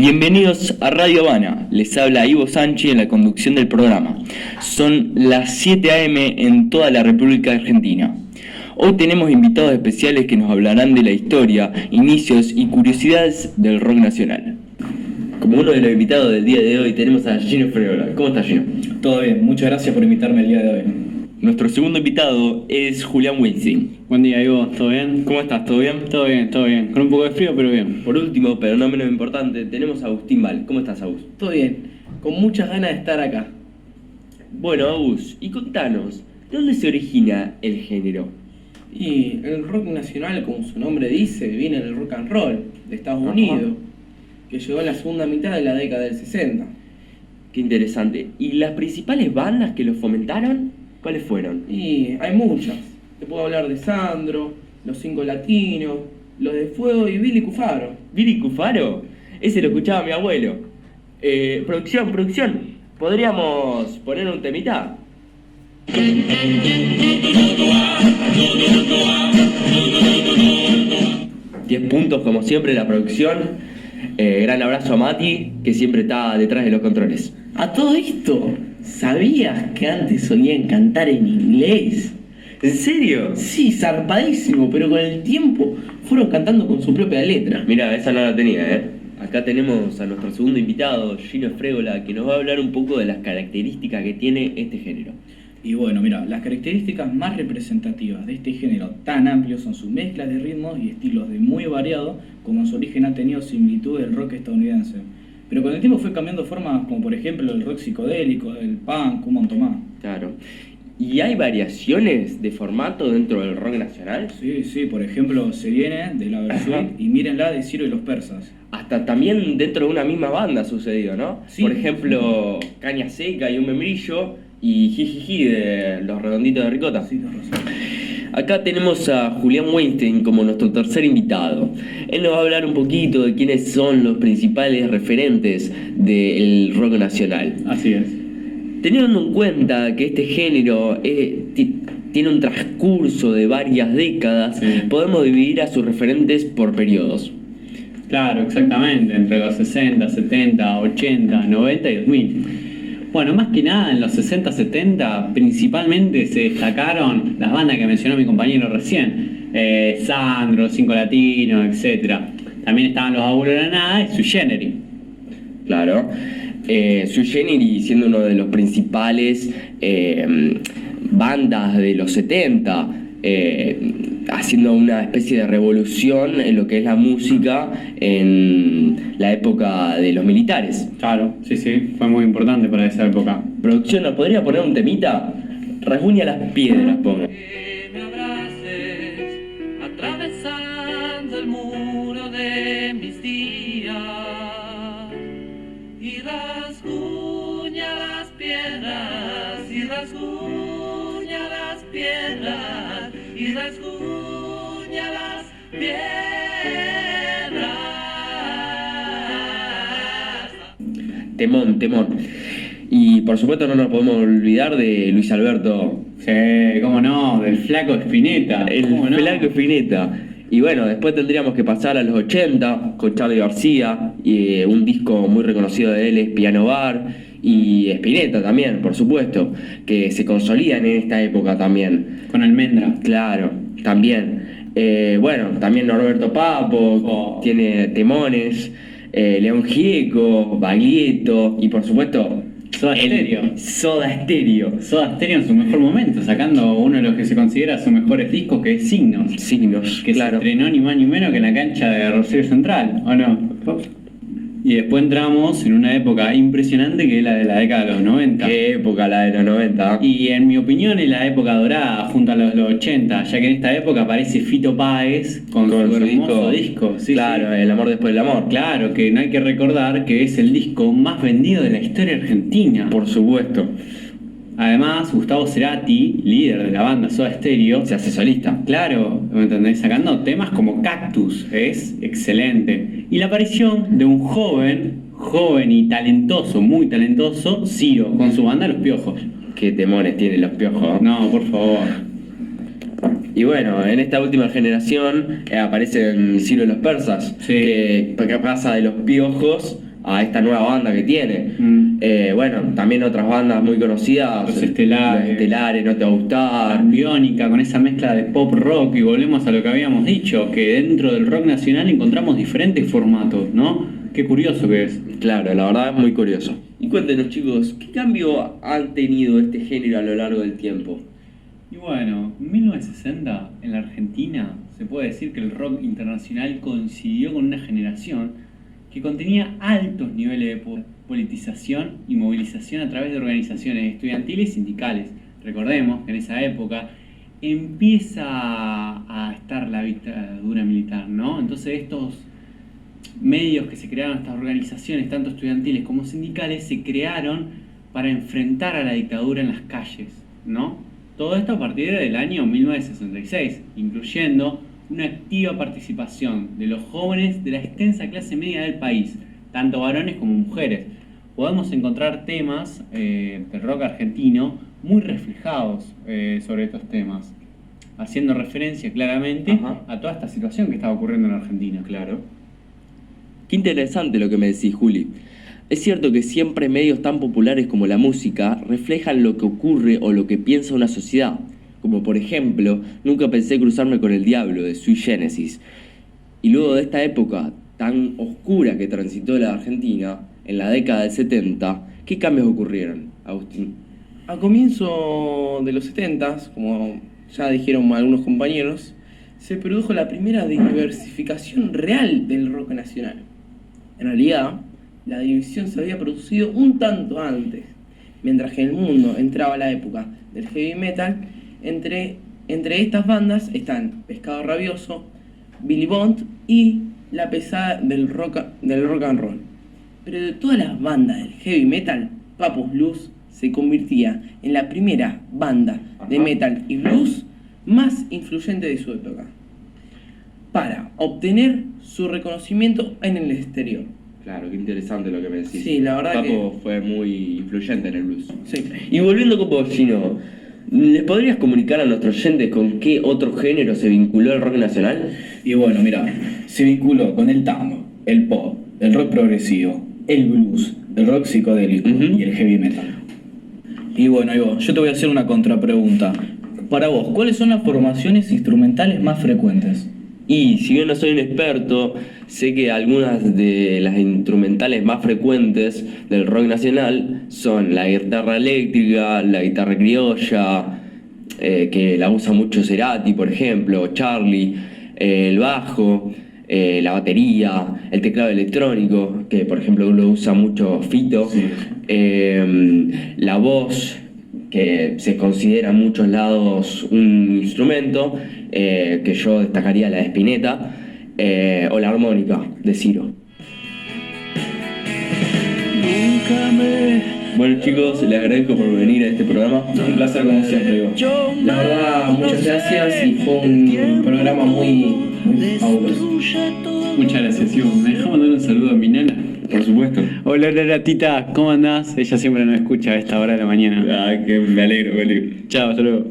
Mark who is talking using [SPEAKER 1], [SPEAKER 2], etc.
[SPEAKER 1] Bienvenidos a Radio Habana, les habla Ivo Sánchez en la conducción del programa. Son las 7 a.m. en toda la República Argentina. Hoy tenemos invitados especiales que nos hablarán de la historia, inicios y curiosidades del rock nacional. Como uno de los invitados del día de hoy tenemos a Gino Fregola. ¿Cómo estás, Gino?
[SPEAKER 2] Todo bien, muchas gracias por invitarme el día de hoy.
[SPEAKER 1] Nuestro segundo invitado es Julián Weinstein.
[SPEAKER 3] Buen día, Ivo, ¿todo bien?
[SPEAKER 1] ¿Cómo estás? ¿Todo bien?
[SPEAKER 3] Todo bien. Con un poco de frío, pero bien.
[SPEAKER 1] Por último, pero no menos importante, tenemos a Agustín Val. ¿Cómo estás, Agus?
[SPEAKER 4] Todo bien, con muchas ganas de estar acá.
[SPEAKER 1] Bueno, Agus, y contanos, ¿de dónde se origina el género?
[SPEAKER 4] Y el rock nacional, como su nombre dice, viene del rock and roll de Estados Unidos, que llegó en la segunda mitad de la década del 60.
[SPEAKER 1] Qué interesante. ¿Y las principales bandas que lo fomentaron? ¿Cuáles fueron?
[SPEAKER 4] Y hay muchas. Te puedo hablar de Sandro, Los Cinco Latinos, Los de Fuego y Billy Cufaro.
[SPEAKER 1] ¿Billy Cufaro? Ese lo escuchaba mi abuelo. Producción, ¿podríamos poner un temita? 10 puntos como siempre la producción. Gran abrazo a Mati, que siempre está detrás de los controles.
[SPEAKER 4] A todo esto, ¿sabías que antes solían cantar en inglés?
[SPEAKER 1] ¿En serio?
[SPEAKER 4] Sí, zarpadísimo, pero con el tiempo fueron cantando con su propia letra.
[SPEAKER 1] Mira, esa no la tenía, ¿eh? Acá tenemos a nuestro segundo invitado, Gino Fregola, que nos va a hablar un poco de las características que tiene este género.
[SPEAKER 2] Y bueno, mira, las características más representativas de este género tan amplio son sus mezclas de ritmos y estilos de muy variado, como en su origen ha tenido similitud del rock estadounidense. Pero con el tiempo fue cambiando formas, como por ejemplo el rock psicodélico, el punk, un montón más.
[SPEAKER 1] Claro. ¿Y hay variaciones de formato dentro del rock nacional?
[SPEAKER 2] Sí, por ejemplo, Se Viene, de la Versuit, y Mírenla, de Ciro y los Persas.
[SPEAKER 1] Hasta también dentro de una misma banda ha sucedido, ¿no?
[SPEAKER 2] Sí.
[SPEAKER 1] Por ejemplo, Caña Seca y Un Membrillo y Jijiji de Los Redonditos de Ricota.
[SPEAKER 2] Sí, tenés razón.
[SPEAKER 1] Acá tenemos a Julián Weinstein como nuestro tercer invitado. Él nos va a hablar un poquito de quiénes son los principales referentes del rock nacional.
[SPEAKER 3] Así es.
[SPEAKER 1] Teniendo en cuenta que este género tiene un transcurso de varias décadas,
[SPEAKER 3] Sí.
[SPEAKER 1] podemos dividir a sus referentes por periodos.
[SPEAKER 3] Claro, exactamente, entre los 60, 70, 80, 90 y 2000. Bueno, más que nada en los 60, 70 principalmente se destacaron las bandas que mencionó mi compañero recién. Sandro, Cinco Latinos, etc. También estaban los Abuelos de la Nada y Sui Generis.
[SPEAKER 1] Claro. Sui Generis siendo uno de los principales bandas de los 70, haciendo una especie de revolución en lo que es la música en la época de los militares.
[SPEAKER 3] Claro, sí, fue muy importante para esa época.
[SPEAKER 1] Producción, ¿nos podría poner un temita? Rasguña las piedras, ponga.
[SPEAKER 5] Que me abraces, atravesando el muro de mis días, y rasguña las piedras, y rasguña las piedras, y rasguña las piedras.
[SPEAKER 1] Temón. Y por supuesto no nos podemos olvidar de Luis Alberto.
[SPEAKER 3] Sí, cómo no, del Flaco Spinetta.
[SPEAKER 1] El
[SPEAKER 3] ¿Cómo no?
[SPEAKER 1] Flaco Spinetta. Y bueno, después tendríamos que pasar a los 80 con Charly García, y un disco muy reconocido de él es Piano Bar, y Spinetta también, por supuesto, que se consolidan en esta época también.
[SPEAKER 3] Con Almendra.
[SPEAKER 1] Claro, también. Bueno, también Norberto Papo, tiene temones, León Gieco, Baglietto y por supuesto
[SPEAKER 3] Soda Stereo.
[SPEAKER 1] Soda Stereo.
[SPEAKER 3] Soda Stereo en su mejor momento, sacando uno de los que se considera sus mejores discos, que es Signos.
[SPEAKER 1] Signos,
[SPEAKER 3] Que
[SPEAKER 1] claro.
[SPEAKER 3] se estrenó ni más ni menos que en la cancha de Rosario Central, ¿o no? Y después entramos en una época impresionante que es la de la década de los 90.
[SPEAKER 1] Qué época la de los 90.
[SPEAKER 3] Y en mi opinión es la época dorada junto a los 80, ya que en esta época aparece Fito Páez con su hermoso disco. Sí,
[SPEAKER 1] claro,
[SPEAKER 3] sí.
[SPEAKER 1] El amor después del amor.
[SPEAKER 3] Claro, que no hay que recordar que es el disco más vendido de la historia argentina.
[SPEAKER 1] Por supuesto.
[SPEAKER 3] Además, Gustavo Cerati, líder de la banda Soda Stereo,
[SPEAKER 1] Se hace solista.
[SPEAKER 3] claro, ¿me entendés? Sacando temas como Cactus, es excelente. Y la aparición de un joven y talentoso, muy talentoso, Ciro, con su banda Los Piojos.
[SPEAKER 1] Qué temones tienen Los Piojos.
[SPEAKER 3] No, por favor.
[SPEAKER 1] Y bueno, en esta última generación aparecen Ciro y los Persas,
[SPEAKER 3] Sí.
[SPEAKER 1] que pasa de Los Piojos
[SPEAKER 6] a esta nueva banda que tiene. Bueno, también otras bandas muy conocidas,
[SPEAKER 3] Los Estelares,
[SPEAKER 6] No Te Va a Gustar.
[SPEAKER 3] Biónica, con esa mezcla de pop rock, y volvemos a lo que habíamos dicho, que dentro del rock nacional encontramos diferentes formatos, ¿no? Qué curioso que es.
[SPEAKER 6] Claro, la verdad es muy curioso.
[SPEAKER 1] Y cuéntenos, chicos, ¿qué cambio han tenido este género a lo largo del tiempo?
[SPEAKER 3] Y bueno, en 1960 en la Argentina se puede decir que el rock internacional coincidió con una generación que contenía altos niveles de politización y movilización a través de organizaciones estudiantiles y sindicales. Recordemos que en esa época empieza a estar la dictadura militar, ¿no? Entonces estos medios que se crearon, estas organizaciones, tanto estudiantiles como sindicales, se crearon para enfrentar a la dictadura en las calles, ¿no? Todo esto a partir del año 1966, incluyendo una activa participación de los jóvenes de la extensa clase media del país, tanto varones como mujeres. Podemos encontrar temas del rock argentino muy reflejados sobre estos temas, haciendo referencia claramente a toda esta situación que estaba ocurriendo en Argentina.
[SPEAKER 6] Claro.
[SPEAKER 1] Qué interesante lo que me decís, Juli. Es cierto que siempre medios tan populares como la música reflejan lo que ocurre o lo que piensa una sociedad. Como por ejemplo, Nunca pensé cruzarme con el diablo, de Sui Generis. Y luego de esta época tan oscura que transitó la Argentina, en la década del 70, ¿qué cambios ocurrieron, Agustín?
[SPEAKER 4] A comienzo de los 70, como ya dijeron algunos compañeros, se produjo la primera diversificación real del rock nacional. En realidad, la división se había producido un tanto antes, mientras que en el mundo entraba la época del heavy metal. Entre estas bandas están Pescado Rabioso, Billy Bond y la pesada del rock and roll. Pero de todas las bandas del heavy metal, Papus Blues se convertía en la primera banda de metal y blues más influyente de su época, para obtener su reconocimiento en el exterior.
[SPEAKER 6] Claro, qué interesante lo que me decís.
[SPEAKER 4] Sí, la verdad
[SPEAKER 6] Papo fue muy influyente en el blues.
[SPEAKER 4] Sí.
[SPEAKER 1] Y volviendo con vos, Gino, ¿les podrías comunicar a nuestros oyentes con qué otro género se vinculó al rock nacional?
[SPEAKER 2] Y bueno, mira, se vinculó con el tango, el pop, el rock progresivo, el blues, el rock psicodélico y el heavy metal. Y bueno, Ivo, yo te voy a hacer una contrapregunta. Para vos, ¿cuáles son las formaciones instrumentales más frecuentes?
[SPEAKER 1] Y si bien no soy un experto, sé que algunas de las instrumentales más frecuentes del rock nacional son la guitarra eléctrica, la guitarra criolla, que la usa mucho Cerati, por ejemplo, Charlie, el bajo, la batería, el teclado electrónico, que por ejemplo lo usa mucho Fito, la voz, que se considera en muchos lados un instrumento, que yo destacaría la de Spinetta, o la armónica de Ciro. Bueno, chicos, les agradezco por venir a este programa.
[SPEAKER 2] Un placer como siempre, Ivo.
[SPEAKER 4] La verdad, muchas gracias y fue un programa muy fabuloso.
[SPEAKER 3] Muchas gracias, Ivo. ¿Me dejó mandar un saludo a mi nana?
[SPEAKER 1] Por supuesto.
[SPEAKER 3] Hola, hola, tita, ¿cómo andás? Ella siempre nos escucha a esta hora de la mañana.
[SPEAKER 1] Que me alegro.
[SPEAKER 3] Chao, hasta luego.